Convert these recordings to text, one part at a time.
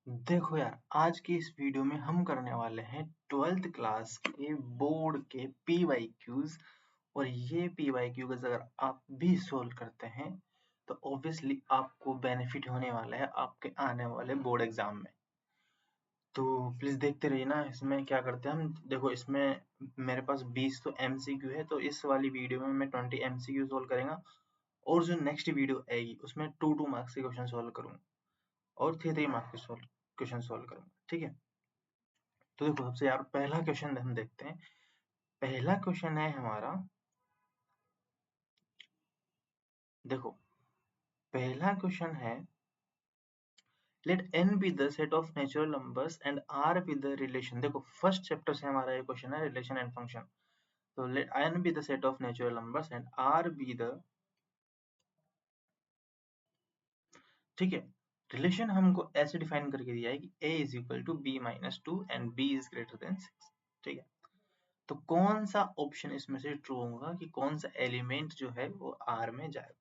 देखो यार, आज की इस वीडियो में हम करने वाले हैं 12th क्लास के बोर्ड के PYQs। और ये PYQs अगर आप भी सोल्व करते हैं तो ऑब्वियसली आपको बेनिफिट होने वाला है आपके आने वाले बोर्ड एग्जाम में। तो प्लीज देखते रहिए ना। इसमें क्या करते हैं हम, देखो इसमें मेरे पास 20 तो MCQ है, तो इस वाली वीडियो में मैं 20 MCQ सोल्व करेगा और जो नेक्स्ट वीडियो आएगी उसमें 2 मार्क्स के क्वेश्चन सोल्व करूंगा और 3 मार्क्स के क्वेश्चन सोल्व करूंगा। ठीक है, तो देखो सबसे यार पहला क्वेश्चन हम देखते हैं। पहला क्वेश्चन है हमारा, देखो पहला क्वेश्चन है let n be the set of natural numbers and r be the relation. देखो फर्स्ट चैप्टर से हमारा ये क्वेश्चन है रिलेशन एंड फंक्शन। तो let n be the set of natural numbers and r be the, ठीक है, relation हमको ऐसे डिफाइन करके दिया है कि a is equal to b minus 2 and b is greater than 6। ठीक है, तो कौन सा ऑप्शन इसमें से ट्रू होगा कि कौन सा एलिमेंट जो है वो R में जाएगा।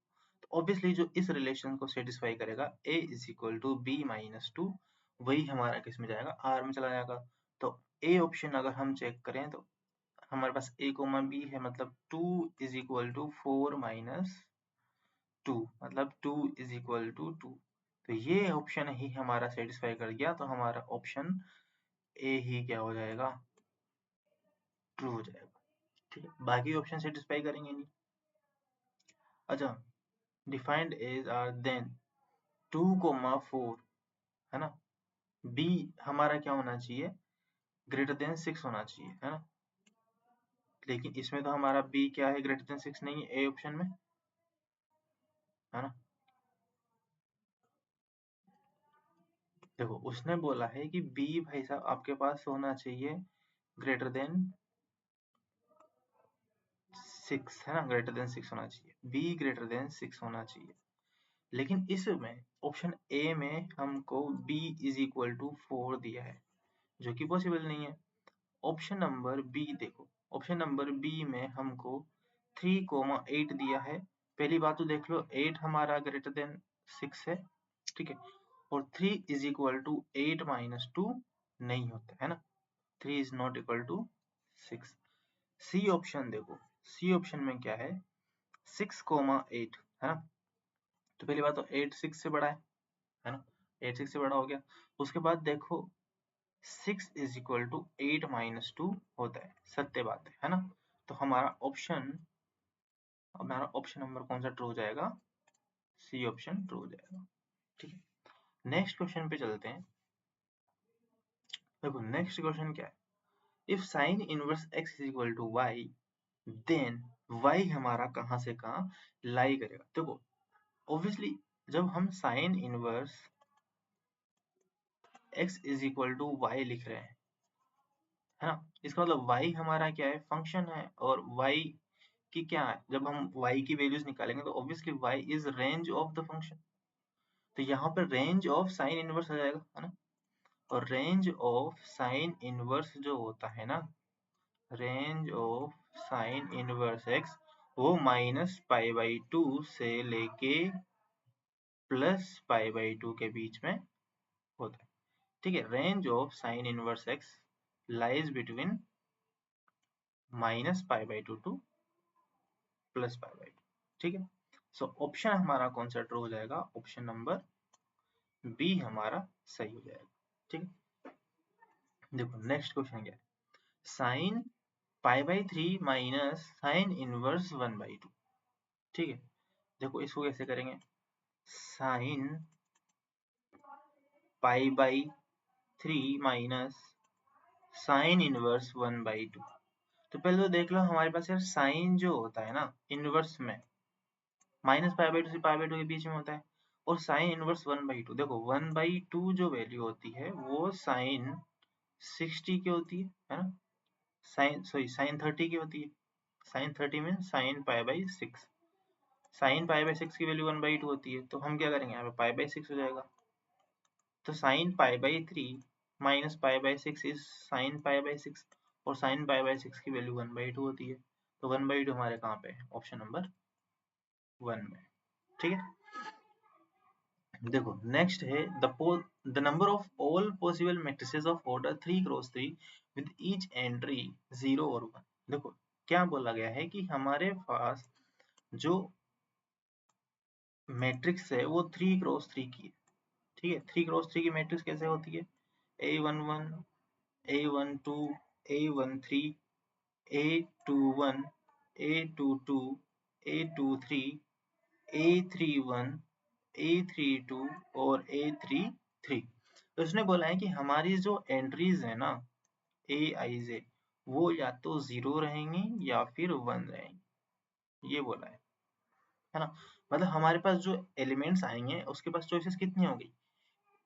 तो ऑब्वियसली जो इस रिलेशन को सेटिस्फाई करेगा a is equal to b minus 2, वही हमारा किस में जाएगा, R में चला जाएगा। तो a ऑप्शन अगर हम चेक करें तो हमारे पास a कोमा b है, मतलब 2 इज इक्वल टू 4 माइनस 2, मतलब 2 इज इक्वल टू 2। तो ये ऑप्शन ही हमारा सेटिस्फाई कर गया, तो हमारा ऑप्शन ए ही क्या हो जाएगा, ट्रू हो जाएगा। ठीक है, बाकी ऑप्शन सेटिस्फाई करेंगे नहीं। अच्छा, डिफाइंड एज आर देन 2,4 है ना, बी हमारा क्या होना चाहिए, ग्रेटर देन 6 होना चाहिए, है ना। लेकिन इसमें तो हमारा बी क्या है, ग्रेटर देन 6 नहीं है ए ऑप्शन में, है ना। देखो उसने बोला है कि बी भाई साहब आपके पास होना चाहिए ग्रेटर देन 6, है ना, ग्रेटर देन 6 होना चाहिए, बी ग्रेटर देन 6 होना चाहिए। लेकिन इसमें ऑप्शन ए में हमको b इज इक्वल टू 4 दिया है, जो कि पॉसिबल नहीं है। ऑप्शन नंबर बी देखो, ऑप्शन नंबर बी में हमको 3,8 दिया है। पहली बात तो देख लो 8 हमारा ग्रेटर देन 6 है, ठीक है, और 3 इज इक्वल टू 8 माइनस 2 नहीं होता है ना, 3 is not equal to 6। C option देखो, सी ऑप्शन में क्या है, 6,8 है ना। तो पहली बात तो 8 6 से बड़ा है ना, 8 6 से बड़ा हो गया। उसके बाद देखो 6 इज इक्वल टू 8 माइनस 2 होता है, सत्य बात है ना। तो हमारा ऑप्शन नंबर कौन सा ट्रू हो जाएगा, सी ऑप्शन ट्रू हो जाएगा। ठीक है, नेक्स्ट क्वेश्चन पे चलते हैं। देखो नेक्स्ट क्वेश्चन क्या है, if sine inverse x is equal to y then y हमारा कहां से कहां लाई करेगा। देखो ऑब्वियसली जब हम sine inverse x is equal to y लिख रहे हैं, है ना, इसका मतलब y हमारा क्या है, फंक्शन है, और y की क्या है, जब हम y की वैल्यूज निकालेंगे तो obviously y is range of the function. तो यहाँ पर रेंज ऑफ साइन इनवर्स आ जाएगा, है ना। और रेंज ऑफ साइन इनवर्स जो होता है ना, range of sine inverse x वो माइनस पाई बाई 2 से लेके प्लस पाई बाई 2 के बीच में होता है। ठीक है, range of sine inverse x lies between minus pi by 2 two plus pi by 2। ठीक है, सो ऑप्शन हमारा कौन सा ट्रू हो जाएगा, ऑप्शन नंबर बी हमारा सही हो जाएगा। ठीक है, देखो नेक्स्ट क्वेश्चन क्या है, sine pi by 3 minus sine inverse 1 by 2। ठीक है, देखो इसको कैसे करेंगे, sine pi by 3 minus sine inverse 1 by 2। तो पहले तो देख लो हमारे पास यार साइन जो होता है ना इनवर्स में माइनस पाई बाई 2 से पाई बाई 2 के बीच में होता है, और साइन इनवर्स 1 बाई 2, देखो 1 बाई 2 जो वैल्यू होती है वो साइन 60 की होती है ना, साइन 30 की होती है, साइन 30 में sine pi by 6, sine pi by 6 की वैल्यू 1 बाई 2 होती है, तो हम क्या करेंगे यहाँ पे पाई बाई 6 हो जाएगा। तो sine pi by 3 minus pi by 6 is sine pi by 6, और साइन पाई बाई 6 की वैल्यू 1 बाई 2 होती है, तो 1 बाई 2 हमारे कहाँ पे है, ऑप्शन नंबर 1 में। ठीक है, देखो नेक्स्ट है the number of all possible matrices of order 3 × 3 with each entry 0 और 1। देखो क्या बोला गया है कि हमारे पास जो मैट्रिक्स है वो 3 × 3 की है। ठीक है, 3 × 3 की मैट्रिक्स कैसे होती है? A11, A12, A13, A21, A22, A23, A31, A32 और A33। तो इसने बोला है कि हमारी जो एंट्रीज है ना ए आई जे, वो या तो 0 रहेंगी या फिर 1 रहेंगी, ये बोला है ना। मतलब हमारे पास जो एलिमेंट्स आएंगे उसके पास चॉइसेस कितनी होगी?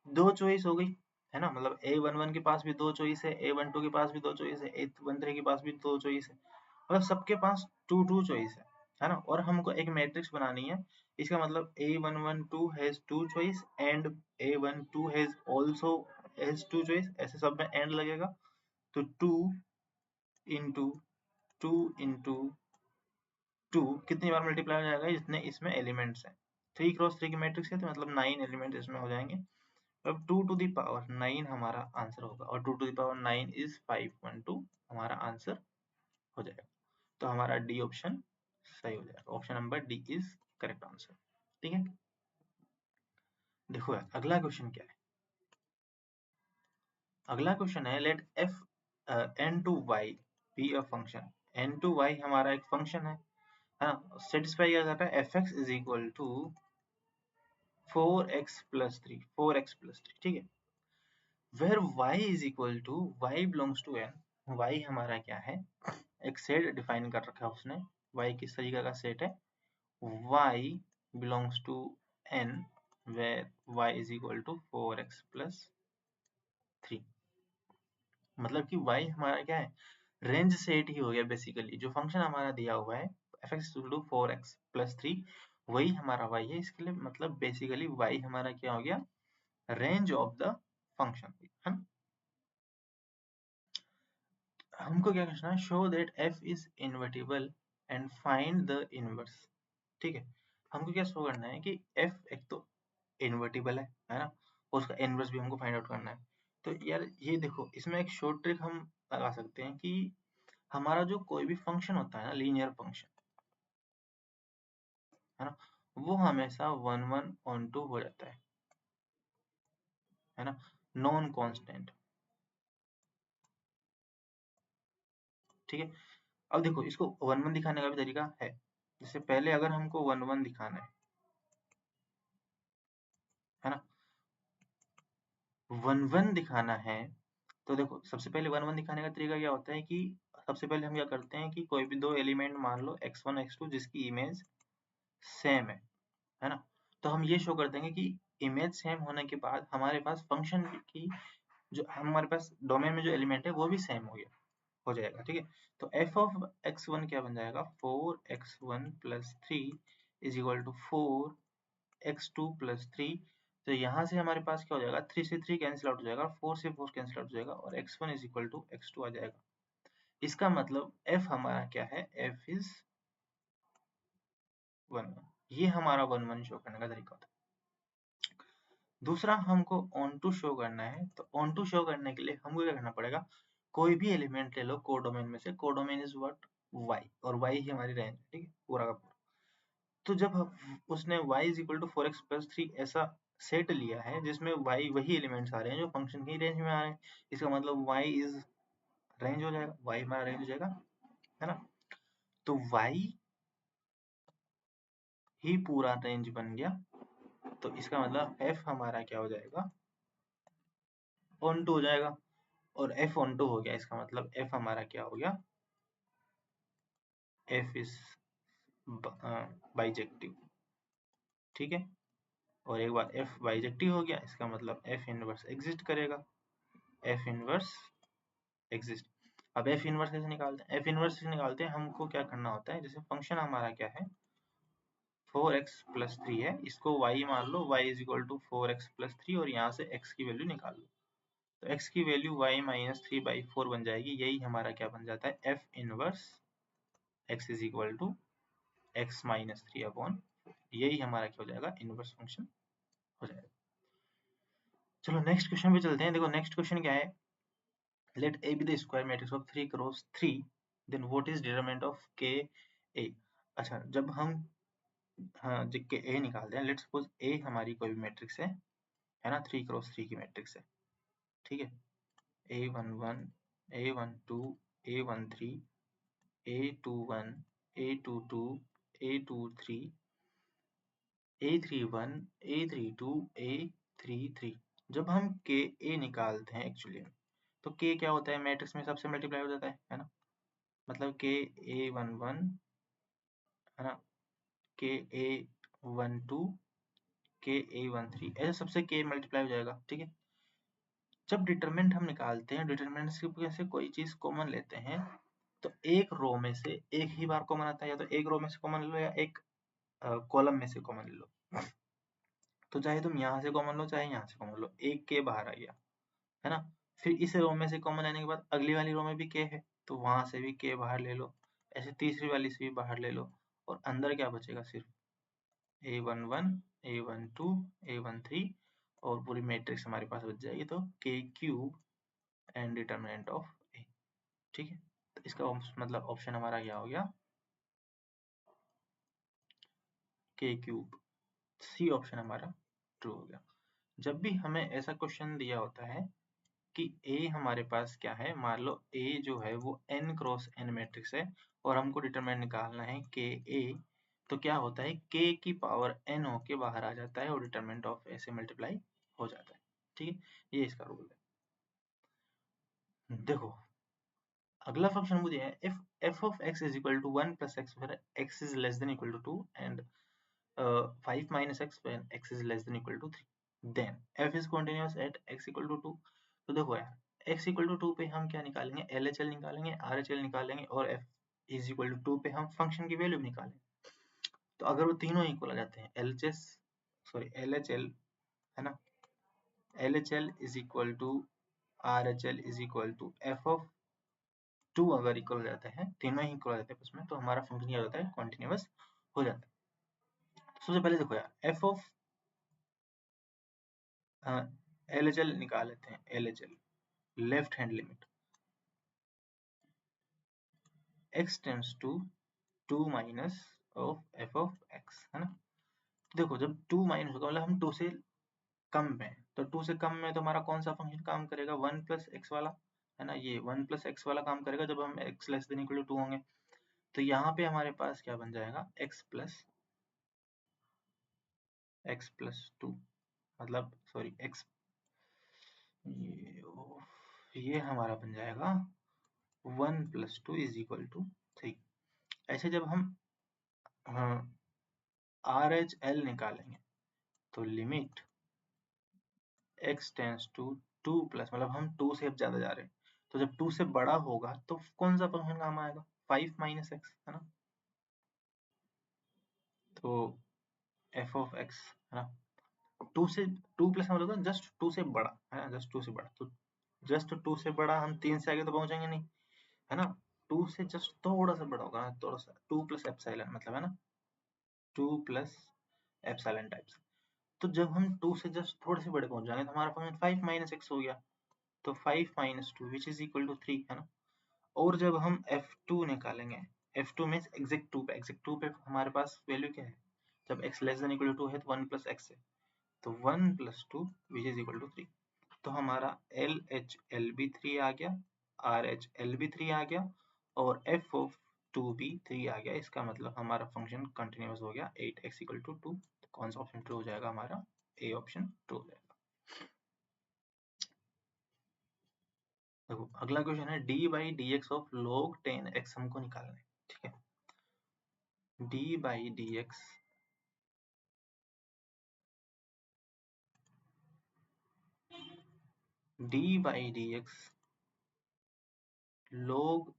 2 चॉइस हो गई, है ना। मतलब A11 के पास भी 2 चॉइस है, A12 के पास भी 2 चॉइस है, A13 के पास भी 2 चॉइस है, मतलब सबके पास 2 चॉइस है ना। और हमको एक मैट्रिक्स बनानी है, इसका मतलब A112 has 2 choice and A12 has also has 2 choice, ऐसे सब में एंड लगेगा। तो 2 इंटू 2 इंटू 2 कितनी बार मल्टीप्लाई हो जाएगा? जितने इसमें एलिमेंट्स हैं। 3 × 3 की मैट्रिक्स है तो मतलब 9 एलिमेंट इसमें हो जाएंगे। अब 2⁹ हमारा आंसर होगा और 2⁹ इज 512 हमारा आंसर हो जाएगा। तो हमारा डी ऑप्शन सही हो जाएगा। Option number D is correct answer. ठीक है, देखो यार अगला क्वेश्चन क्या है। अगला क्वेश्चन है let f n/y be a function. n/y हमारा एक फंक्शन है हाँ। सेटिस्फाई किया जाता है fx is equal to 4x+3 ठीक है। Where y is equal to y belongs to n। y हमारा क्या है? एक सेट डिफाइन कर रखा है उसने। y किस तरीके का सेट है? y belongs to n where y is equal to 4x+3। मतलब कि y हमारा क्या है? रेंज सेट ही हो गया बेसिकली। जो फंक्शन हमारा दिया हुआ है fx=4x+3 वही हमारा y है। इसके लिए मतलब बेसिकली y हमारा क्या हो गया? रेंज ऑफ द फंक्शन है ना। हमको क्या करना है? Show that f is invertible and find the inverse. ठीक है, हमको क्या शो करना है कि f एक तो इनवर्टिबल है ना, और उसका इनवर्स भी हमको फाइंड आउट करना है। तो यार ये देखो इसमें एक शॉर्ट ट्रिक हम लगा सकते हैं कि हमारा जो कोई भी फंक्शन होता है ना, लीनियर फंक्शन है ना, वो हमेशा 1 1 ऑन 2 हो जाता है ना, नॉन कांस्टेंट। ठीक है, अब देखो इसको 1 1 दिखाने का भी तरीका है। जैसे पहले अगर हमको 1 1 दिखाना है ना, 1 1 दिखाना है तो देखो सबसे पहले 1 1 दिखाने का तरीका क्या होता है कि सबसे पहले हम क्या करते हैं कि कोई भी दो एलिमेंट मान लो x1 x2 जिसकी इमेज सेम है ना, तो हम ये शो कर देंगे कि इमेज सेम होने के बाद हमारे पास फंक्शन की जो हमारे पास डोमेन में जो एलिमेंट है वो भी सेम हो जाएगा। ठीक है, तो f ऑफ x1 क्या बन जाएगा? 4x1+3 is equal to 4x2+3। तो यहाँ से हमारे पास क्या हो जाएगा? 3 से 3 कैंसिल आउट हो जाएगा, 4 से 4 कैंसिल आउट हो जाएगा और x1 is equal to x2 आ जाएगा। इसका मतलब f हमारा क्या है? f is 1 1। ये हमारा 1 1 शो करने का तरीका होता है। दूसरा हमको ऑन टू शो करना है, तो ऑन टू शो करने के लिए हमको क्या करना पड़ेगा? कोई भी एलिमेंट ले लो कोडोमेन में से। Codomain is what? y, और y ही हमारी रेंज है। ठीक है, पूरा का पूरा। तो जब उसने y is equal to 4x+3 ऐसा सेट लिया है जिसमें y वही एलिमेंट्स आ रहे हैं जो फंक्शन की रेंज में आ रहे हैं, इसका मतलब y इज रेंज हो जाएगा, y हमारा रेंज हो जाएगा है ना। तो y ही पूरा रेंज बन गया, तो इसका मतलब f हमारा क्या हो जाएगा? ऑन टू हो जाएगा। और f ऑन टू हो गया, इसका मतलब f हमारा क्या हो गया? f is bijective. ठीक है, और एक बार f बाइजेक्टिव हो गया इसका मतलब f इनवर्स एग्जिस्ट करेगा। f inverse exist. अब f इनवर्स कैसे निकालते हैं? f इनवर्स कैसे निकालते हैं? हमको क्या करना होता है, जैसे फंक्शन हमारा क्या है? 4x+3 है, इसको y मान लो, y is equal to 4x+3 और यहाँ से x की वैल्यू निकाल लो। तो x की वैल्यू y-3/4 बन जाएगी। यही हमारा क्या बन जाता है? f inverse x is equal to x-3/4। यही हमारा क्या हो जाएगा? इनवर्स फंक्शन हो जाएगा। चलो नेक्स्ट क्वेश्चन पे चलते हैं। देखो नेक्स्ट क्वेश्चन क्या है, let A be the square matrix of 3 cross 3, then what is determinant of K A। अच्छा जब हम हाँ जब के A निकालते हैं, लेट सपोज A हमारी कोई भी मैट्रिक्स है ना, 3 क्रॉस 3 की मैट्रिक्स है, ठीक है, A11 A12 A13 A21 A22 A23 A31 A32 A33। जब हम के ए निकालते हैं एक्चुअली में, तो के क्या होता है, मैट्रिक्स में सबसे मल्टीप्लाई हो जाता है ना, मतलब के A11 है ना, के A12 के A13 ऐसे सबसे के मल्टीप्लाई हो जाएगा, ठीक है। जब डिटरमिनेंट हम निकालते हैं, डिटरमिनेंट से कोई चीज कॉमन लेते हैं, तो एक रो में से एक ही बार कॉमन आता है, या तो एक रो में से कॉमन लो या एक कॉलम में से कॉमन ले लो। तो चाहे तुम यहाँ से कॉमन लो चाहे यहाँ से कॉमन लो, एक के बाहर आ गया है ना। फिर इस रो में से कॉमन लेने के बाद अगली वाली रो में भी के है, तो वहां से भी के बाहर ले लो, ऐसे तीसरी वाली से भी बाहर ले लो, और अंदर क्या बचेगा, सिर्फ A11 A12 A13, और पूरी मैट्रिक्स हमारे पास बच जाएगी, तो के क्यूब एंड डिटरमिनेंट ऑफ ए, ठीक है। तो इसका मतलब ऑप्शन हमारा क्या हो गया, के क्यूब, सी ऑप्शन हमारा ट्रू हो गया। जब भी हमें ऐसा क्वेश्चन दिया होता है कि ए हमारे पास क्या है, मान लो ए जो है वो n क्रॉस n मैट्रिक्स है और हमको डिटरमिनेंट निकालना है के ए, तो क्या होता है, k की पावर n होके बाहर आ जाता है और डिटरमिनेंट ऑफ ए से मल्टीप्लाई हो जाता है, ठीक है, ये इसका रूल है। देखो अगला फंक्शन मुझे है, if f of x is equal to 1 plus x where x is less than equal to 2 and 5 minus x when x is less than equal to 3, then f is continuous at x equal to 2। तो देखो यार x equal to 2 पे हम क्या निकालेंगे, LHL निकालेंगे, RHL निकालेंगे, और f is equal to 2 पे हम फंक्शन की वैल्यू निकालेंगे। तो अगर वो तीनों इक्वल आ जाते हैं, LHL है ना, LHL is equal to RHL is equal to f of 2, अगर इक्वल हो जाते हैं, तीनों ही इक्वल हो जाते हैं उसमें, तो हमारा फंक्शन क्या होता है, कॉन्टिन्यूअस हो जाता है। तो सबसे पहले देखो यार f ऑफ LHL निकाल लेते हैं, LHL left hand limit x tends to 2 minus of f of x है ना। तो देखो जब 2 माइनस होगा मतलब हम 2 से कम में, तो 2 से कम में तो हमारा कौन सा फंक्शन काम करेगा, 1 प्लस एक्स वाला है ना, ये 1 प्लस एक्स वाला काम करेगा जब हम x less than equal to 2 होंगे। तो यहाँ पे हमारे पास क्या बन जाएगा, x प्लस 2, मतलब सॉरी x, ये हमारा बन जाएगा 1 प्लस 2 इज इक्वल टू 3। ऐसे जब हम आर एच एल निकालेंगे, तो limit x tends to 2 plus, मतलब हम 2 से अब ज्यादा जा रहे हैं, तो जब 2 से बड़ा होगा तो कौन सा फंक्शन काम आएगा, 5 माइनस एक्स है ना, तो f ऑफ x है ना, 2 से 2 प्लस का मतलब जस्ट 2 से बड़ा है ना, जस्ट 2 से बड़ा, तो जस्ट 2 से बड़ा हम 3 से आगे तो पहुंचेंगे नहीं है ना, 2 से जस्ट थोड़ा सा बड़ा होगा ना, थोड़ा सा 2 प्लस एप्सिलॉन मतलब है ना, 2 प्लस एप्सिलॉन टाइप्स। तो जब हम 2 से जस्ट थोड़े से बड़े पहुंच जाएंगे तो हमारा फंक्शन 5 माइनस एक्स हो गया, तो 5 minus 2 which is equal to 3 है ना। और जब हम f2 निकालेंगे, f2 मीन्स एग्जैक्ट 2 पे हमारे पास वैल्यू क्या है, जब x less than equal to 2 है तो 1 प्लस एक्स है, तो 1 plus 2 which is equal to 3। तो हमारा एल एच एल भी 3 आ गया, आर एच एल भी 3 आ गया, और एफ ऑफ 2 भी 3 आ गया। इसका मतलब हमारा फंक्शन कंटिन्यूअस हो गया 8x इक्वल टू 2। तो कौन सा ऑप्शन ट्रू हो जाएगा, हमारा ए ऑप्शन ट्रू हो जाएगा। देखो अगला क्वेश्चन है D by d x of log 10x हमको निकालना है, ठीक है, D by d x log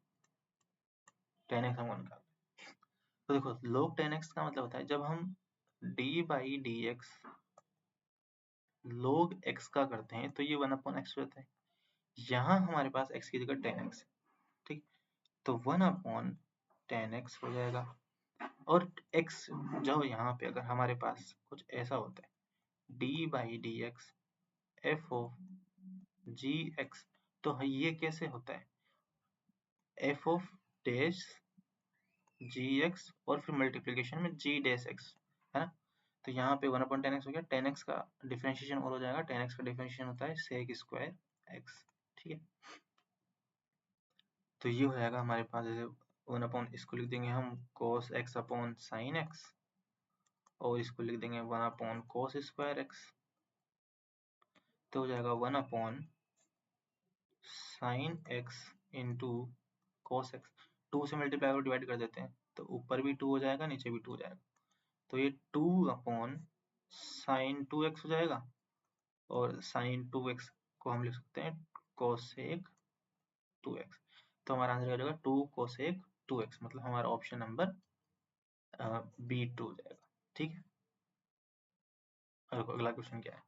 10x हमको निकालना है। तो देखो log 10x का मतलब होता है जब हम d by d x log x का करते हैं तो ये 1/x रहता है, यहाँ हमारे पास x की जगह 10x है, ठीक, तो 1/10x हो जाएगा। और x जो यहाँ पे अगर हमारे पास कुछ ऐसा होता है d by d x f of g x. तो ये कैसे होता है, f of dash g x और फिर मल्टीप्लीकेशन में जी डैश एक्स, है ना। तो यहाँ पे 1/10x हो गया, 10x का डिफरेंशिएशन और हो जाएगा, 10x का डिफरेंशिएशन होता है सेक स्क्वायर एक्स, ठीक है। तो ये हो जाएगा हमारे पास, जैसे 1 इसको लिख देंगे हम cos x upon sine x, और इसको लिख देंगे 1/cos स्क्वायर एक्स। तो हो जाएगा 1/sin x into cos x। 2 से मल्टीप्लाई और डिवाइड कर देते हैं, तो ऊपर भी 2 हो जाएगा, नीचे भी 2 हो जाएगा। तो ये 2/sin 2x हो जाएगा, और sin 2x को हम लिख सकते हैं cosec 2x। तो हमारा आंसर हो जाएगा 2 cosec 2x, मतलब हमारा ऑप्शन नंबर B2 हो जाएगा, ठीक है। अगला क्वेश्चन क्या है,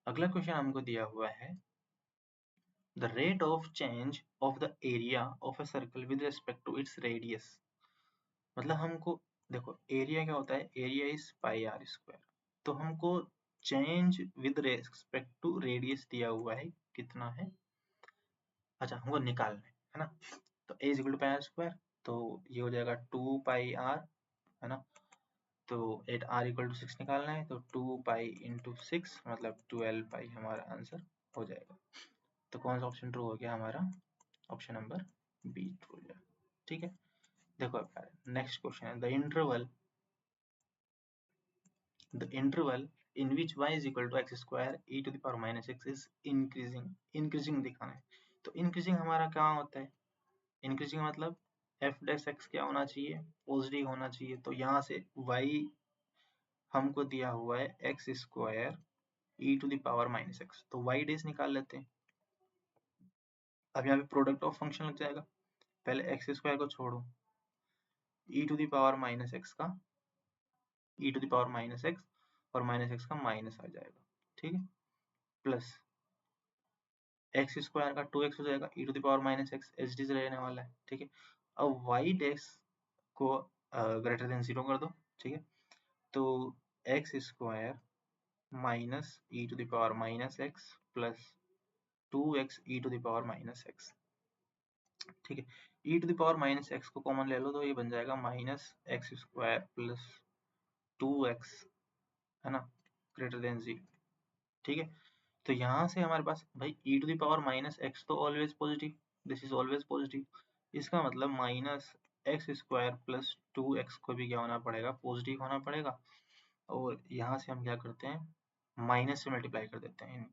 अगला क्वेश्चन हमको दिया हुआ है the rate of change of the area of a circle with respect to its radius। मतलब हमको देखो एरिया क्या होता है, area is pi r square. तो हमको change with respect to radius दिया हुआ है, कितना है, अच्छा हमको निकालना है ना। तो a is equal to pi r square, तो ये हो जाएगा 2 पाई आर, है ना। तो एट आर इक्वल टू 6 निकालना है, तो 2 पाई इंटू 6 मतलब 12 पाई हमारा आंसर हो जाएगा। तो कौन सा ऑप्शन ट्रू हो गया हमारा, ऑप्शन नंबर बी ट्रू हो गया, ठीक है। देखो नेक्स्ट क्वेश्चन है the interval in which y is equal to x square e to the power minus x is increasing दिखाना है। तो increasing हमारा क्या होता है, increasing मतलब f dash x क्या होना चाहिए, पॉजिटिव होना चाहिए। तो यहाँ से y हमको दिया हुआ है x square e to the power minus x, तो y डैश निकाल लेते हैं। अब यहाँ पे प्रोडक्ट ऑफ फंक्शन लग जाएगा, पहले एक्स स्क्वायर को छोड़ो, e to the power minus x का e to the power minus x, और माइनस एक्स का माइनस आ जाएगा, ठीक है, प्लस एक्स स्क्वायर का 2x हो जाएगा, e to the power minus x h d से रहने वाला है, ठीक है। अब y डैश को ग्रेटर देन 0 कर दो, ठीक है। तो x square minus e to the power minus x plus 2x e to the power minus x, ठीक है। E to the power minus x को कॉमन ले लो, तो ये बन जाएगा minus x square plus 2x, है ना, ग्रेटर देन 0, ठीक है। तो यहाँ से हमारे पास भाई e to the power minus x तो always positive, this is always positive, इसका मतलब minus x square plus 2x को भी क्या होना पड़ेगा, पॉजिटिव होना पड़ेगा। और यहाँ से हम क्या करते हैं, माइनस से मल्टीप्लाई कर देते हैं,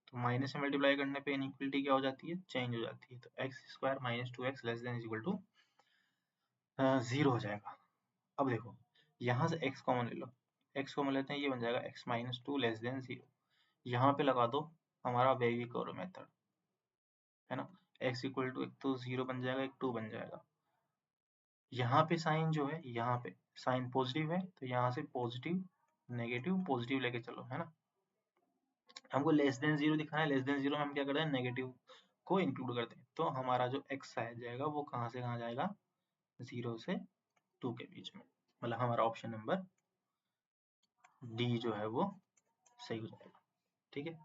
तो माइनस से मल्टीप्लाई करने पे इनइक्वलिटी क्या हो जाती है, चेंज हो जाती है। तो x square minus 2x less than equal to 0 हो जाएगा। अब देखो यहाँ से x कॉमन ले लो, x कॉमन लेते हैं, ये बन जाएगा x माइनस 2 लेस देन 0। यहाँ पे लगा दो हमारा वेवी करो मेथड, है ना, x इक्वल टू एक तो 0 बन जाएगा, एक 2 बन जाएगा। यहाँ पे साइन जो है, यहाँ पे साइन पॉजिटिव है, तो यहाँ से पॉजिटिव नेगेटिव पॉजिटिव लेके चलो, है ना। हमको लेस देन 0 दिखाना है, लेस देन 0 में हम क्या करते हैं, नेगेटिव को इंक्लूड करते हैं। तो हमारा जो x आ जाएगा वो कहाँ से कहाँ जाएगा, 0 से 2 के बीच में, मतलब हमारा ऑप्शन नंबर डी जो है वो सही हो जाएगा, ठीक है।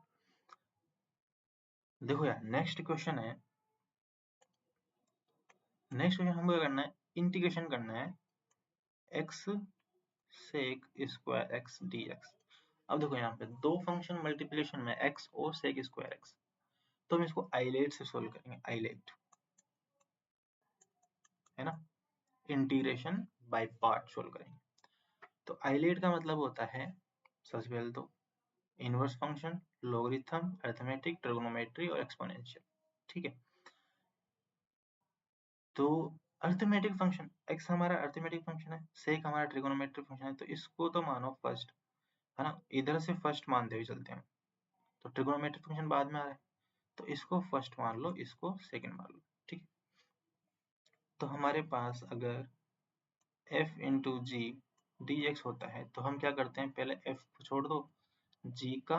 देखो यार नेक्स्ट क्वेश्चन है, नेक्स्ट क्वेश्चन हमको क्या करना है, इंटीग्रेशन करना है x sec square x d x. अब देखो यहाँ पे दो फंक्शन मल्टीप्लिकेशन में x और सेक स्क्वायर एक्स, तो हम इसको आइलेट से सोल्व करेंगे, आइलेट, है ना, इंटीग्रेशन बाय पार्ट सोल्व करेंगे। तो आइलेट का मतलब होता है सबसे पहले तो inverse function, logarithm, arithmetic, trigonometry और एक्सपोनेंशियल, ठीक है। तो अरिथमेटिक फंक्शन x हमारा अरिथमेटिक फंक्शन है, सेक हमारा ट्रिग्नोमेट्रिक फंक्शन है, तो इसको तो मानो फर्स्ट, है ना, इधर से फर्स्ट मानते हुए चलते हैं। तो ट्रिग्नोमेट्रिक फंक्शन बाद में आ रहा है, तो इसको फर्स्ट मान लो, इसको सेकंड मान लो, ठीक है। तो हमारे पास अगर f into G D x होता है, तो हम क्या करते हैं, पहले f को छोड़ दो, g का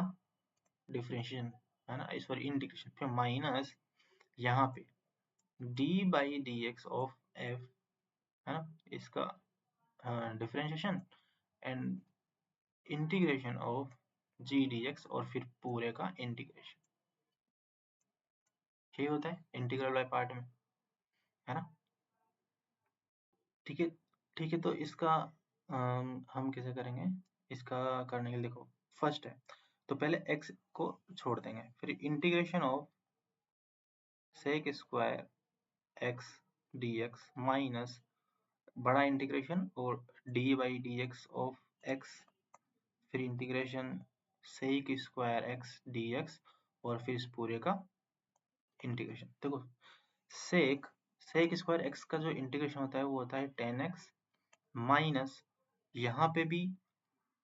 डिफरेंशिएशन, है ना, इस पर इंटीग्रेशन, फिर माइनस यहाँ पे d by d x of f, है ना, इसका differentiation and integration of G D x और फिर पूरे का इंटीग्रेशन। यही होता है इंटीग्रल बाय पार्ट में, है ना। ठीक है, ठीक है, तो इसका हम कैसे करेंगे। इसका करने के लिए देखो, फर्स्ट है तो पहले x को छोड़ देंगे, फिर integration of sec square x d x minus बड़ा इंटीग्रेशन और d by d x of x, फिर integration sec square x d x और फिर इस पूरे का इंटीग्रेशन। देखो सेक सेक स्क्वायर एक्स का जो इंटीग्रेशन होता है वो होता है टेन एक्स माइनस, यहाँ पे भी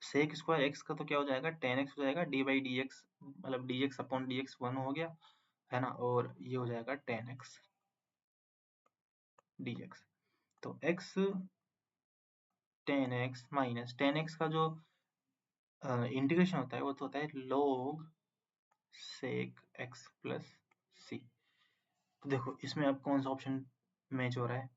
सेक स्क्वायर एक्स का तो क्या हो जाएगा, टेन एक्स हो जाएगा, डी बाई डी एक्स मतलब D x upon D x one हो गया, है ना, और ये हो जाएगा टेन एक्स डी एक्स। तो x tan x minus ten x का जो इंटीग्रेशन होता है वो तो होता है log sec x plus c. तो देखो इसमें अब कौन सा ऑप्शन मैच हो रहा है,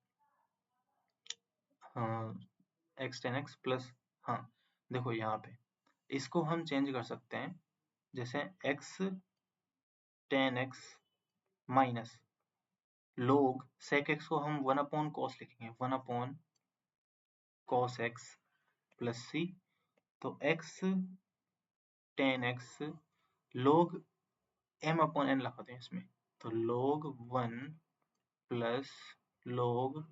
एक्स टेन एक्स प्लस, हाँ देखो यहाँ पे इसको हम चेंज कर सकते हैं, जैसे x tan x minus log sec x को हम वन अपॉन कॉस लिखेंगे, one upon cos x plus c. तो x tan x log m upon n लगाते हैं इसमें, तो log one plus log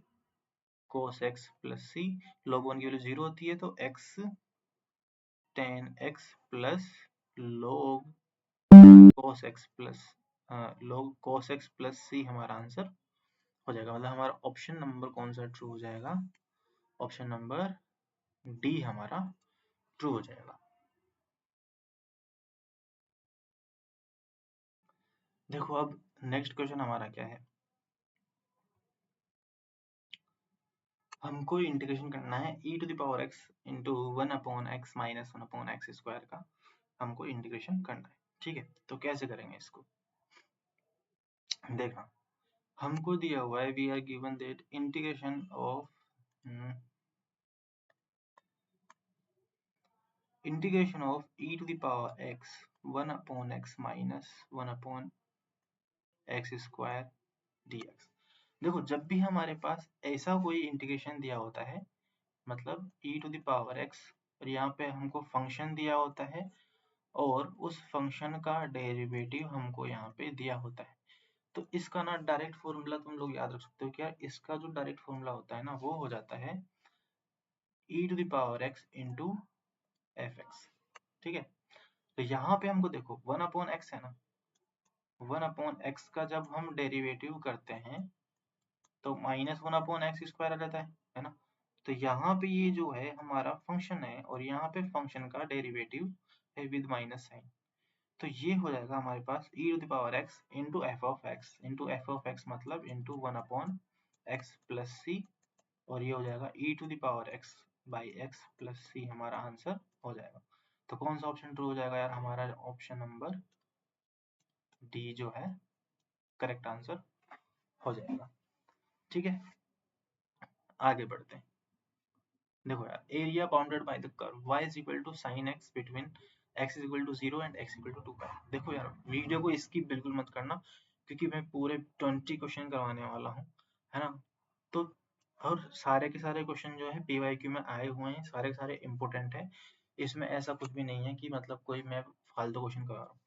cos x plus c, log one की value 0 होती है तो x tan x plus log cos x plus log cos x plus c हमारा answer हो जाएगा। मतलब हमारा ऑप्शन नंबर कौन सा ट्रू हो जाएगा, ऑप्शन नंबर डी हमारा ट्रू हो जाएगा। देखो अब नेक्स्ट क्वेश्चन हमारा क्या है, हमको इंटीग्रेशन करना है e to the power x into one upon x minus one upon x square का हमको इंटीग्रेशन करना है। ठीक है, तो कैसे करेंगे इसको, देखना हमको दिया हुआ है we are given that integration of e to the power x one upon x minus one upon x square dx। देखो जब भी हमारे पास ऐसा कोई इंटीग्रेशन दिया होता है, मतलब e to the power x और यहाँ पे हमको फंक्शन दिया होता है और उस फंक्शन का डेरिवेटिव हमको यहाँ पे दिया होता है, तो इसका ना डायरेक्ट फॉर्मूला तुम लोग याद रख सकते हो क्या, इसका जो डायरेक्ट फॉर्मूला होता है ना वो हो जाता है e to the power x into f x. ठीक है, तो यहाँ पे हमको देखो वन अपॉन एक्स है ना, वन अपॉन एक्स का जब हम डेरिवेटिव करते हैं तो minus one upon x square आ जाता है ना। तो यहाँ पे ये जो है हमारा फंक्शन है और यहाँ पे फंक्शन का डेरिवेटिव है विद माइनस साइन, तो ये हो जाएगा हमारे पास e to the power x into f of x मतलब into one upon x plus c, और ये हो जाएगा e to the power x by x plus c हमारा आंसर हो जाएगा। तो कौन सा ऑप्शन ट्रू हो जाएगा यार, हमारा ऑप्शन नंबर डी जो है करेक्ट आंसर हो जाएगा। ठीक है, आगे बढ़ते हैं। देखो यार area bounded by the curve y is equal to sin x between x is equal to 0 and x equal to 2 देखो यार वीडियो को स्किप बिल्कुल मत करना क्योंकि मैं पूरे 20 क्वेश्चन करवाने वाला हूँ, है ना। तो और सारे के सारे क्वेश्चन जो है PYQ में आए हुए हैं, सारे के सारे इम्पोर्टेंट है, इसमें ऐसा कुछ भी नहीं है कि मतलब कोई मैं फालतू क्वेश्चन करवा रहा हूँ,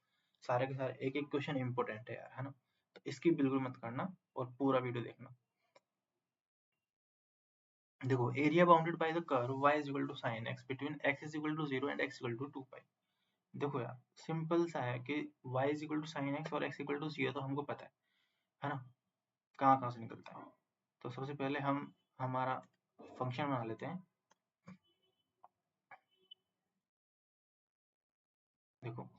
सारे के सारे एक एक क्वेश्चन इम्पोर्टेंट है यार, है ना। तो इसकी बिल्कुल मत करना और पूरा वीडियो देखना। देखो area bounded by the curve y is equal to sin x between x is equal to 0 and x equal to 2 pi. देखो यार सिंपल सा है कि y is equal to sin x और x इक्वल टू 0 तो हमको पता है ना, कहाँ कहाँ से निकलता है। तो सबसे पहले हम हमारा फंक्शन बना लेते हैं। देखो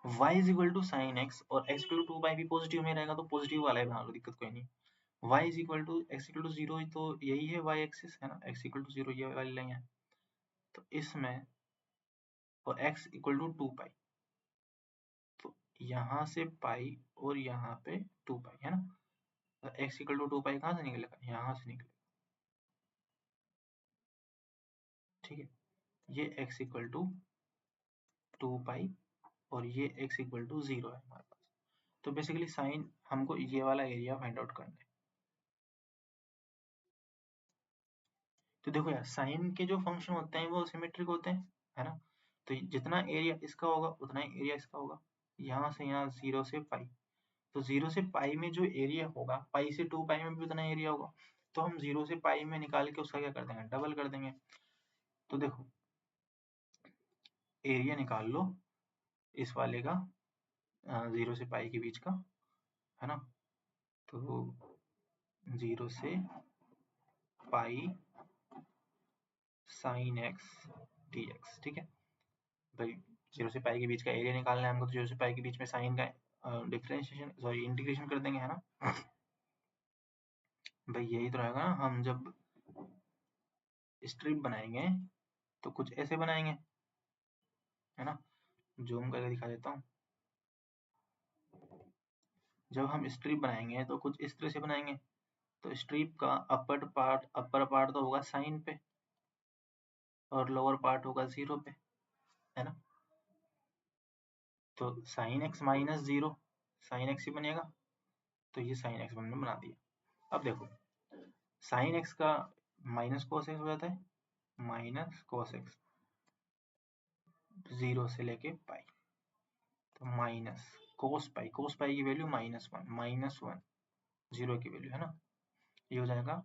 y is equal to sin x और x इक्वल टू 2 पाई भी पॉजिटिव में रहेगा तो पॉजिटिव वाला ही बना लो, दिक्कत कोई नहीं। y is equal to x equal to 0 तो यही है y एक्सिस, है ना, x इक्वल टू 0 ये वाली लाइन है, तो इसमें और x इक्वल टू 2 पाई, तो यहाँ से पाई और यहाँ पे 2 पाई, है ना। तो x इक्वल टू 2 पाई कहाँ से निकलेगा, यहाँ से निकलेगा। ठीक है, ये x इक्वल टू 2 पाई और ये x इक्वल टू 0 है हमारे पास। तो बेसिकली साइन हमको ये वाला एरिया फाइंड आउट करना है। तो देखो यार, साइन के जो फंक्शन होते हैं वो सिमेट्रिक होते हैं, है ना। तो जितना एरिया इसका होगा उतना ही एरिया इसका होगा। यहाँ से यहाँ 0 से पाई, तो 0 से पाई में जो एरिया होगा, पाई से 2 पाई में भी उतना एरिया होगा। तो हम 0 से पाई में निकाल के उसका क्या कर देंगे, डबल कर देंगे। तो देखो एरिया निकाल लो इस वाले का 0 से पाई के बीच का, है ना। तो 0 से pi sine x d x, ठीक है भाई। 0 से पाई के बीच का एरिया निकालना है हमको, तो 0 से पाई के बीच में साइन का डिफरेंशिएशन सॉरी इंटीग्रेशन कर देंगे, है ना। भाई यही तो रहेगा ना, हम जब स्ट्रिप बनाएंगे तो कुछ ऐसे बनाएंगे, है ना। जूम करके दिखा देता हूँ। जब हम स्ट्रिप बनाएंगे तो कुछ इस तरह से बनाएंगे। तो स्ट्रिप का अपर पार्ट तो होगा साइन पे और लोअर पार्ट होगा 0 पे, है ना। तो sine x minus 0 sine x ही बनेगा। तो ये साइन एक्स हमने बना दिया। अब देखो साइन एक्स का माइनस कोस एक्स हो जाता है, माइनस कोस एक्स 0 से लेके पाई, तो माइनस कोस पाई की वैल्यू -1 0 की वैल्यू, है ना। ये हो जाएगा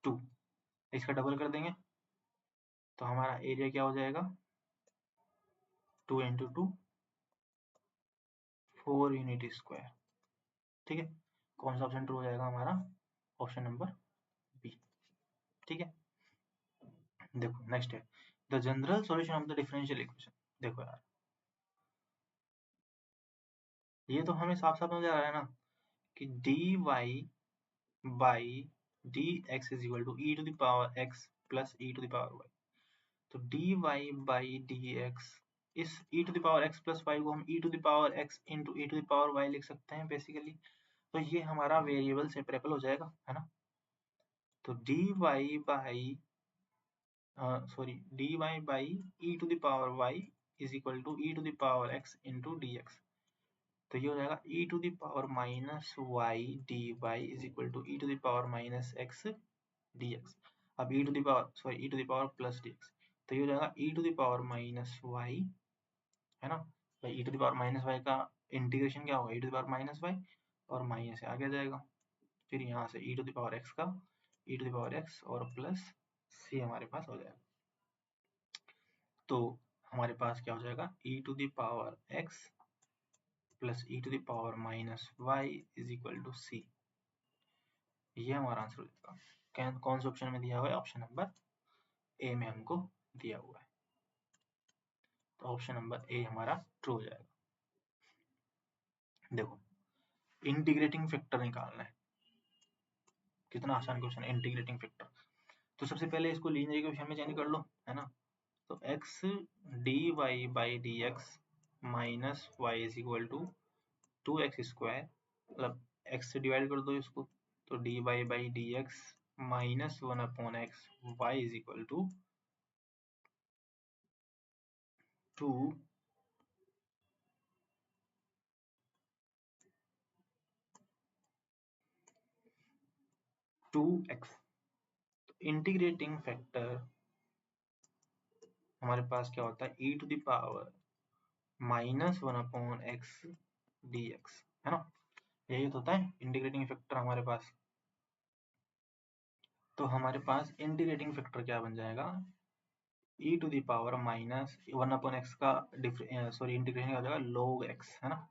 2। इसका डबल कर देंगे तो हमारा एरिया क्या हो जाएगा, 2 इंटू 2 4 यूनिट स्क्वायर, ठीक है। कौन सा ऑप्शन ट्रू हो जाएगा हमारा, ऑप्शन नंबर बी, ठीक है। देखो नेक्स्ट है the general solution of the differential equation. देखो यार, ये तो हमें साफ साफ नजर आ रहा है ना कि dy by d x is equal to e to the power x plus e to the power y. तो dy बाई डी एक्स, इस e to the power x plus y को हम e to the power x into e to the power y लिख सकते हैं basically. तो ये हमारा वेरिएबल सेपरेबल हो जाएगा, है ना। तो dy by dy by e to the power y is equal to e to the power x into dx। तो ये हो जाएगा e to the power minus y d y is equal to e to the power minus x dx। अब e to the power e to the power plus dx, तो ये हो जाएगा e to the power minus y, है ना। भाई e to the power minus y का integration क्या होगा, e to the power minus y और माइनस से आगे जाएगा। फिर यहाँ से e to the power x का e to the power x और प्लस c हमारे पास हो जाएगा। तो हमारे पास क्या हो जाएगा, e to the power x plus e to the power minus y is equal to c। ये हमारा आंसर हो जाएगा। कौन से ऑप्शन में दिया हुआ है, ऑप्शन नंबर ए में हमको दिया हुआ है। तो ऑप्शन नंबर ए हमारा ट्रू हो जाएगा। देखो इंटीग्रेटिंग फैक्टर निकालना है, कितना आसान क्वेश्चन है इंटीग्रेटिंग फैक्टर। तो सबसे पहले इसको लीनियर इक्वेशन में चेंज कर लो, है ना। तो x dy by d x minus y is equal to 2x square, मतलब x से डिवाइड कर दो इसको, तो dy by d x minus 1 upon x y is equal to 2x। Integrating factor हमारे पास क्या होता है, e to the power -1 upon x d x, है ना। यही तो होता है इंटीग्रेटिंग फैक्टर हमारे पास। तो हमारे पास इंटीग्रेटिंग फैक्टर क्या बन जाएगा, e to the power -1 upon x का इंटीग्रेशन हो जाएगा log x, है ना।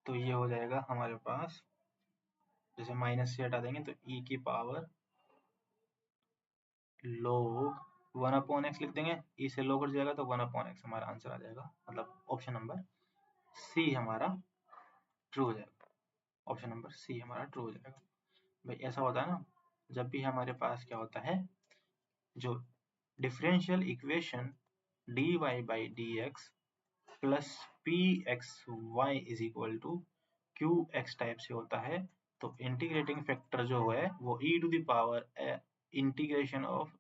तो ये हो जाएगा हमारे पास, जैसे माइनस से हटा देंगे तो e की पावर log 1 अपॉन एक्स लिख देंगे, e से log कट जाएगा तो 1 अपॉन एक्स हमारा आंसर आ जाएगा। मतलब ऑप्शन नंबर सी हमारा ट्रू हो जाएगा। ऑप्शन नंबर सी हमारा ट्रू हो जाएगा। भाई ऐसा होता है ना, जब भी हमारे पास क्या होता है, जो differential equation dy by d x plus p x y is equal to q x type से होता है, तो इंटीग्रेटिंग फैक्टर जो है वो e to the power integration of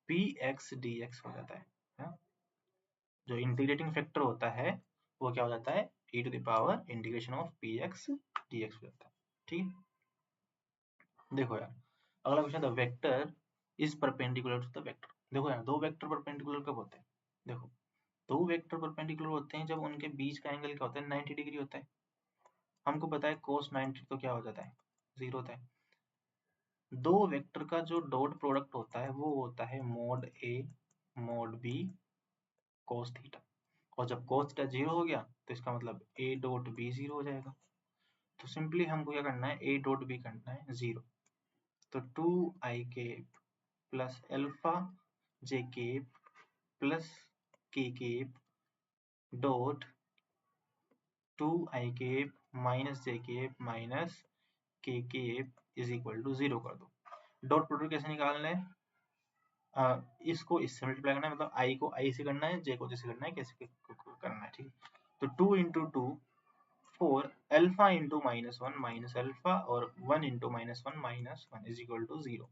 p x d x हो जाता है। जो इंटीग्रेटिंग फैक्टर होता है वो क्या हो जाता है, e to the power integration of px dx हो जाता है। ठीक है, देखो यार अगला क्वेश्चन था vector is perpendicular to the vector. देखो यार दो वेक्टर परपेंडिकुलर कब होते हैं, देखो दो वेक्टर परपेंडिकुलर होते हैं जब उनके बीच का एंगल क्या होता है, 90 डिग्री होता है। हमको पता है cos 90 तो क्या हो जाता है, 0 होता है। दो वेक्टर का जो डॉट प्रोडक्ट होता है वो होता है मोड ए मोड बी cos थीटा, और जब cos थीटा 0 हो गया तो इसका मतलब a डॉट बी 0 हो जाएगा। तो सिंपली हमको क्या करना है, a डॉट बी करना है 0। तो 2i cap plus alpha j cap plus k cap dot 2i cap minus j cap minus k cap is equal to 0 कर दो। डॉट प्रोडक्ट कैसे निकालना है, इसको इससे मल्टीप्लाई करना है, मतलब i को i से करना है, j को j से करना है, कैसे करना है। ठीक है, तो 2 into 2 4 alpha into -1 minus alpha और 1 into -1 minus 1 is equal to 0।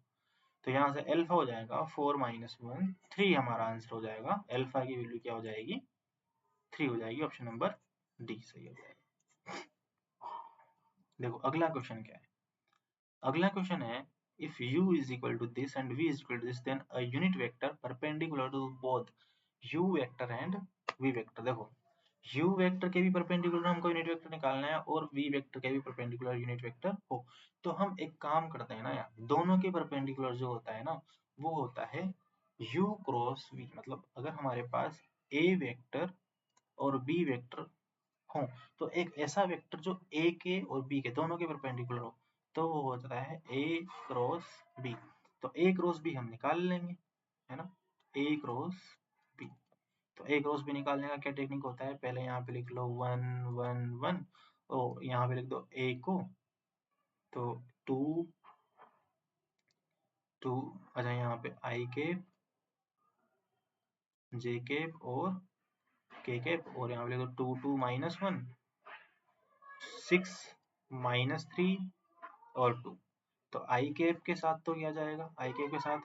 तो यहाँ से अल्फा हो जाएगा 4 माइनस 1 3, हमारा आंसर हो जाएगा। अल्फा की वैल्यू क्या हो जाएगी, 3 हो जाएगी। ऑप्शन नंबर डी सही हो जाएगा। देखो अगला क्वेश्चन क्या है, अगला क्वेश्चन है if u is equal to this and v is equal to this then a unit vector perpendicular to both u vector and v vector। देखो u वेक्टर के भी परपेंडिकुलर हमको यूनिट वेक्टर निकालना है और v वेक्टर के भी perpendicular unit vector हो, तो हम एक काम करते हैं ना यार, दोनों के परपेंडिकुलर जो होता है ना वो होता है u क्रॉस v। मतलब अगर हमारे पास a वेक्टर और b वेक्टर हो तो एक ऐसा वेक्टर जो a के और b के दोनों के परपेंडिकुलर हो तो वो होता है a क्रॉस b। तो a क्रॉस b हम निकाल लेंगे, है ना, a क्रॉस b। तो a क्रॉस b निकालने का क्या टेक्निक होता है, पहले यहाँ पे लिख लो 1 1 1 और यहाँ पे लिख दो a को, तो 2 2, अच्छा यहाँ पे i केप j केप और k केप, और यहाँ पे लिख दो 2 2 माइनस 1 6 माइनस 3 और 2। तो आई कैप के साथ तो क्या जाएगा, आई कैप के साथ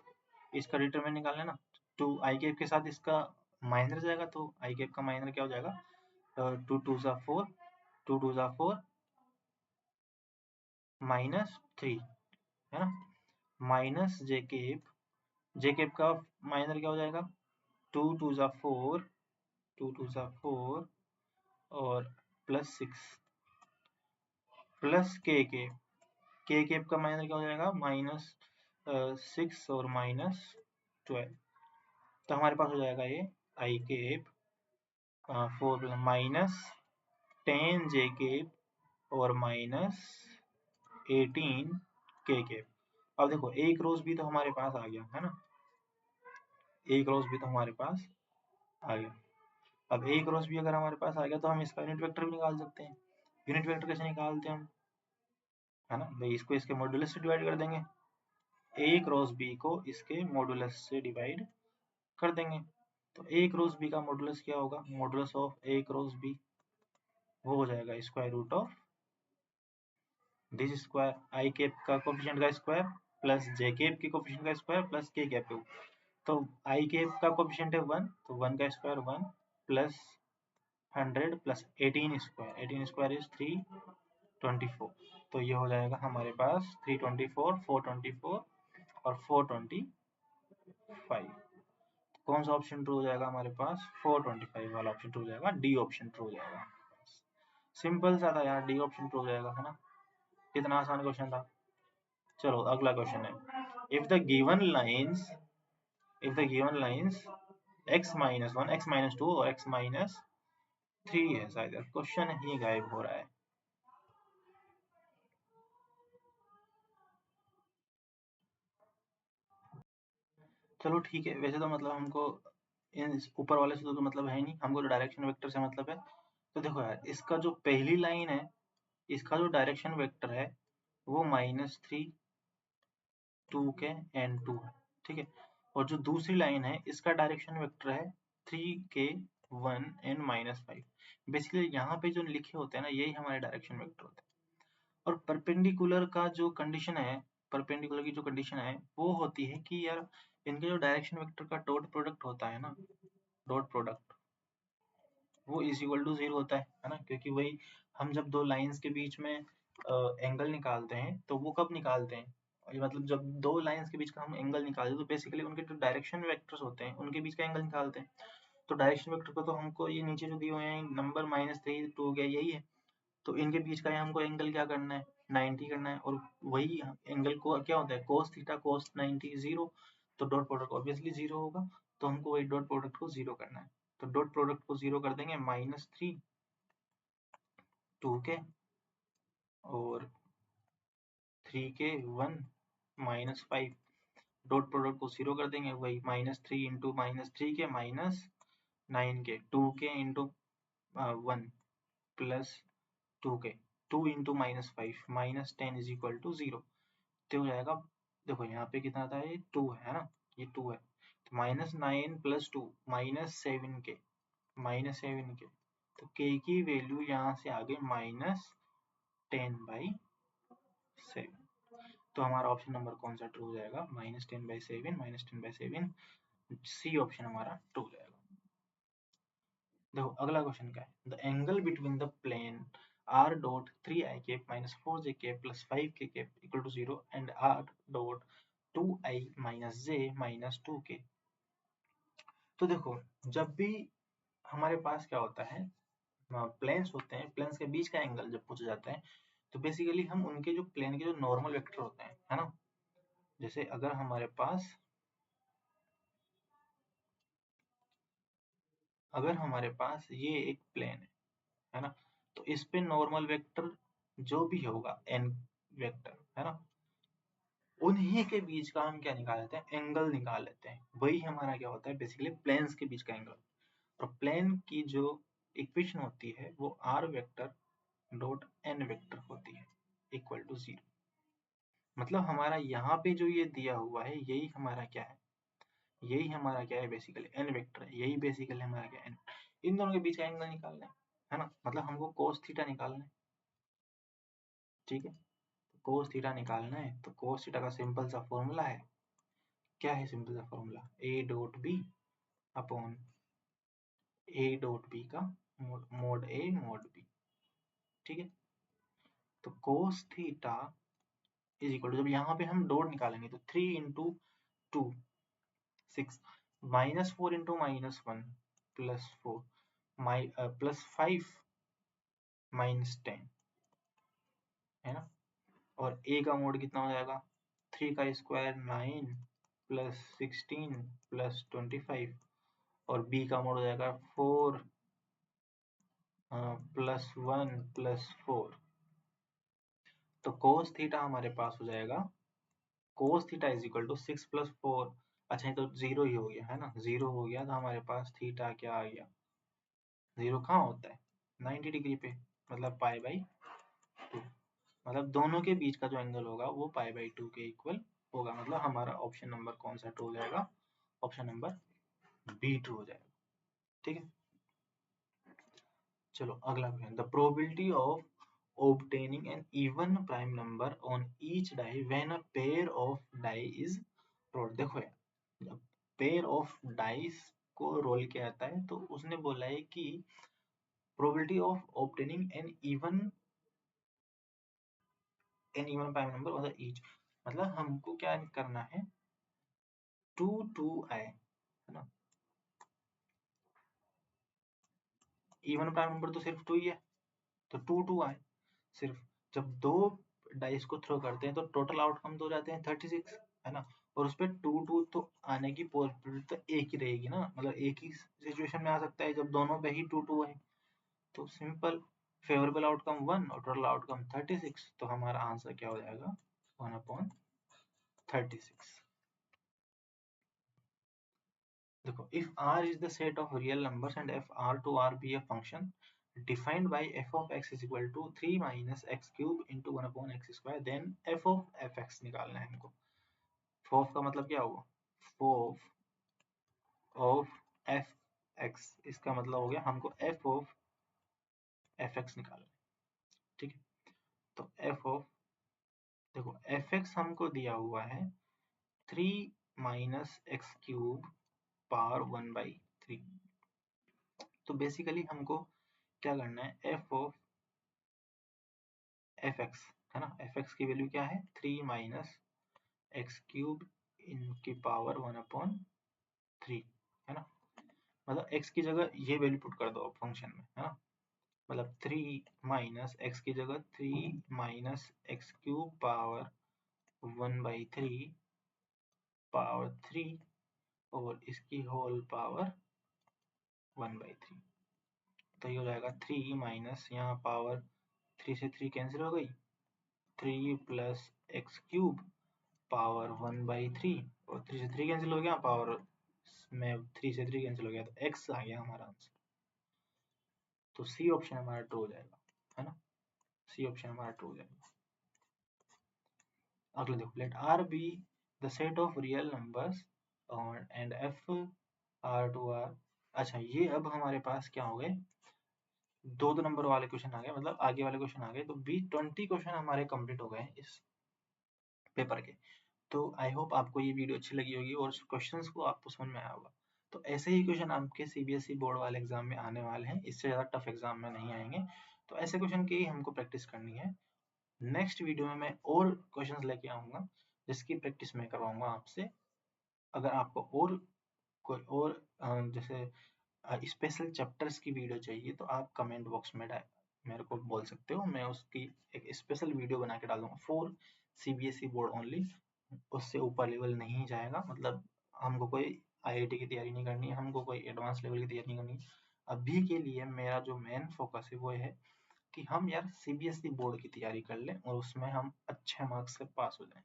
इसका डिटरमिनेंट निकालना है ना, टू आई कैप के साथ इसका माइनर जाएगा, तो आई कैप का माइनर क्या हो जाएगा, 2 2 जा 4 2 2 जा 4 माइनस 3, है ना, माइनस जे केप का माइनर क्या हो जाएगा, 2 2 जा 4 2 2 जा 4 और प्लस 6 प्लस के केप का माइनर क्या हो जाएगा, माइनस 6 और माइनस 12। तो हमारे पास हो जाएगा ये आई केप 4 माइनस 10 जे केप और माइनस 18 के केप। अब देखो एक रोज भी तो हमारे पास आ गया है ना, एक रोज भी तो हमारे पास आ गया। अब एक रोज भी अगर हमारे पास आ गया तो हम इसका यूनिट वेक्टर भी निकाल सकते हैं। यूनिट वेक्टर कैसे निकालते हैं हम, है ना भाई, इसको इसके मॉडुलस से डिवाइड कर देंगे, ए क्रॉस बी को इसके मॉडुलस से डिवाइड कर देंगे। तो ए क्रॉस बी का मॉडुलस क्या होगा, modulus of a cross b वो हो जाएगा square root of this square i cap का कोफिशिएंट का स्क्वायर प्लस जे कैप के कोफिशिएंट का स्क्वायर प्लस के कैप का। तो आई कैप का कोफिशिएंट है 1, तो 1 का square 1 plus 100 plus 18 square is 324। तो ये हो जाएगा हमारे पास 324 424 और 425। कौन सा ऑप्शन ट्रू हो जाएगा हमारे पास, 425 वाला ऑप्शन ट्रू हो जाएगा, डी ऑप्शन ट्रू हो जाएगा। सिंपल सा था यार, डी ऑप्शन ट्रू हो जाएगा, है ना, कितना आसान क्वेश्चन था। चलो अगला क्वेश्चन है, if the given lines x minus 1 x minus 2 और x माइनस 3 है, शायद क्वेश्चन ही गायब हो रहा है। चलो ठीक है, वैसे तो मतलब हमको इन ऊपर वाले से तो मतलब है नहीं, हमको तो डायरेक्शन वेक्टर से मतलब है। तो देखो यार इसका जो पहली लाइन है इसका जो डायरेक्शन वेक्टर है वो -3 2 के एंड 2 है, ठीक है, और जो दूसरी लाइन है इसका डायरेक्शन वेक्टर है 3 के 1 एंड -5। बेसिकली यहाँ पे जो लिखे होते हैं ना यही हमारे डायरेक्शन वेक्टर होते हैं। और परपेंडिकुलर का जो कंडीशन है, परपेंडिकुलर की जो कंडीशन है वो होती है कि यार इनके जो डायरेक्शन वेक्टर का डॉट प्रोडक्ट होता है ना, डॉट प्रोडक्ट वो इज इक्वल टू 0 होता है ना, क्योंकि वही हम जब दो लाइंस के बीच में एंगल निकालते हैं तो वो कब निकालते हैं, ये मतलब जब दो लाइंस के बीच का हम एंगल निकालते हैं तो बेसिकली उनके जो डायरेक्शन वेक्टर्स होते हैं उनके बीच का एंगल निकालते हैं। तो डायरेक्शन वेक्टर को तो हमको ये नीचे जो दिए हुए हैं नंबर -3 2 गया यही है, तो इनके बीच का हमको एंगल क्या करना है 90 करना है, और वही एंगल को क्या होता है cos थीटा cos 90 0, तो डॉट प्रोडक्ट ऑब्वियसली 0 होगा, तो हमको वही डॉट प्रोडक्ट को 0 करना है, तो डॉट प्रोडक्ट को 0 कर देंगे -3 2 के और 3 के 1 -5, डॉट प्रोडक्ट को 0 कर देंगे वही -3 इंटू -3 के -9 के 2 के इंटू 1 प्लस 2 के 2 इंटू -5 -10 इज इक्वल टू 0, तो हो जाएगा, देखो यहाँ पे कितना था ये 2 है ना, ये 2 है, तो -9 + 2 -7 के तो k की वैल्यू यहाँ से आ गई -10/7, तो हमारा ऑप्शन नंबर कौन सा ट्रू हो जाएगा, -10/7 सी ऑप्शन हमारा ट्रू हो जाएगा। देखो अगला क्वेश्चन क्या है, the angle between the plane r dot 3i minus 4j plus 5k equal to 0 and r dot 2i minus j minus 2k। तो देखो जब भी हमारे पास क्या होता है, प्लेन्स होते हैं, प्लेन्स के बीच का एंगल जब पूछा जाता है तो बेसिकली हम उनके जो प्लेन के जो नॉर्मल वेक्टर होते हैं है ना, जैसे अगर हमारे पास ये एक प्लेन है ना, तो इस पे नॉर्मल वेक्टर जो भी होगा n वेक्टर है ना, उन्हीं के बीच का हम क्या निकाल लेते हैं, एंगल निकाल लेते हैं, वही हमारा क्या होता है बेसिकली प्लेन्स के बीच का एंगल। और प्लेन की जो इक्वेशन होती है वो r vector dot n vector होती है इक्वल टू 0, मतलब हमारा यहाँ पे जो ये दिया हुआ है यही हमारा क्या है, यही हमारा क्या है बेसिकली n वेक्टर है, यही बेसिकली हमारा क्या है n, इन दोनों के बीच का एंगल निकालना है ना, मतलब हमको cos थीटा निकालना है, ठीक है, cos थीटा निकालना है, तो cos थीटा का सिंपल सा फॉर्मूला है, क्या है सिंपल सा formula, a dot b upon a dot b का मोड a मोड b, ठीक है, तो cos theta is equal to, जब यहाँ पे हम डॉट निकालेंगे तो 3 इंटू 2 6 -4 इंटू -1 +4 +5 -10 है ना, और a का मोड कितना हो जाएगा 3 का स्क्वायर 9 + 16 + 25, और b का मोड हो जाएगा 4 +1 +4, तो cos थीटा हमारे पास हो जाएगा, cos theta is equal to 6 + 4, अच्छा ये तो 0 ही हो गया है ना, 0 हो गया, तो हमारे पास थीटा क्या आ गया, 0 कहाँ होता है 90 डिग्री पे, मतलब π/2, मतलब दोनों के बीच का जो एंगल होगा वो π/2 के इक्वल होगा, मतलब हमारा ऑप्शन नंबर कौन सा ट्रू हो जाएगा, ऑप्शन नंबर बी ट्रू हो जाएगा, ठीक है। चलो अगला question, the probability of obtaining an even prime number on each die when a pair of die is rolled। देखो यार, जब पेयर ऑफ डाइस को रोल किया जाता है तो उसने बोला है कि probability of obtaining an even prime number on the each, मतलब हमको क्या करना है 2 2 आए है ना, इवन प्राइम नंबर तो सिर्फ 2 ही है, तो 2 2 आए सिर्फ, जब दो डाइस को थ्रो करते हैं तो टोटल आउटकम तो हो जाते हैं 36 है ना, और उस पर 2 2 तो आने की पॉसिबिलिटी तो एक ही रहेगी ना, मतलब एक ही सिचुएशन में आ सकता है जब दोनों पे ही 2 2 है, तो सिंपल फेवरेबल आउटकम 1 और टोटल आउटकम 36, तो हमारा आंसर क्या हो जाएगा 1/36। देखो if r is the set of real numbers and if r to r be a function defined by f of x is equal to 3 minus x cube into 1/x square, then f of fx निकालना है हमको। f का मतलब क्या हुआ, f of fx, इसका मतलब हो गया हमको f of fx निकालना है, ठीक है, तो f of, देखो fx हमको दिया हुआ है 3 minus x cube पावर 1/3, तो बेसिकली हमको क्या करना है, एफ ऑफ एफ एक्स है ना, एफ एक्स की वैल्यू क्या है 3 माइनस एक्स क्यूब इनकी पावर 1/3 है ना, मतलब x की जगह ये वैल्यू पुट कर दो फंक्शन में है ना, मतलब 3 माइनस एक्स की जगह 3 minus x cube power 1/3 power 3 और इसकी होल पावर 1/3, तो ये हो जाएगा 3 माइनस यहाँ पावर 3 से 3 कैंसिल हो गई, 3 प्लस एक्स क्यूब पावर 1/3 और 3 से 3 कैंसिल हो गया, पावर में 3 से 3 कैंसिल हो गया, तो x आ गया हमारा आंसर। तो सी ऑप्शन हमारा ट्रू हो जाएगा है ना, सी ऑप्शन हमारा ट्रू हो जाएगा। अगला देखो, let R be the set of real numbers and f R to R. अच्छा, ये अब हमारे पास क्या हो गए, दो नंबर वाले क्वेश्चन आ गए, मतलब आगे वाले क्वेश्चन आ गए, तो 20 क्वेश्चन हमारे कंप्लीट हो गए इस पेपर के। तो आई होप आपको ये वीडियो अच्छी लगी होगी और क्वेश्चंस को आपको समझ में आया होगा। तो ऐसे ही क्वेश्चन आपके सीबीएसई बोर्ड वाले एग्जाम में आने वाले हैं, इससे ज़्यादा टफ एग्जाम में नहीं आएंगे, तो ऐसे क्वेश्चन की हमको प्रैक्टिस करनी है। नेक्स्ट वीडियो में मैं और क्वेश्चंस लेके आऊँगा जिसकी प्रैक्टिस मैं करवाऊँगा आपसे। अगर आपको और कोई और जैसे स्पेशल चैप्टर्स की वीडियो चाहिए तो आप कमेंट बॉक्स में मेरे को बोल सकते हो, मैं उसकी एक स्पेशल वीडियो बना के डालूंगा फॉर सीबीएसई बोर्ड ओनली, उससे ऊपर लेवल नहीं जाएगा, मतलब हमको कोई आईआईटी की तैयारी नहीं करनी है, हमको कोई एडवांस लेवल की तैयारी नहीं करनी है। अभी के लिए मेरा जो मेन फोकस है वो है कि हम यार सीबीएसई बोर्ड की तैयारी कर लें और उसमें हम अच्छे मार्क्स से पास हो जाएं।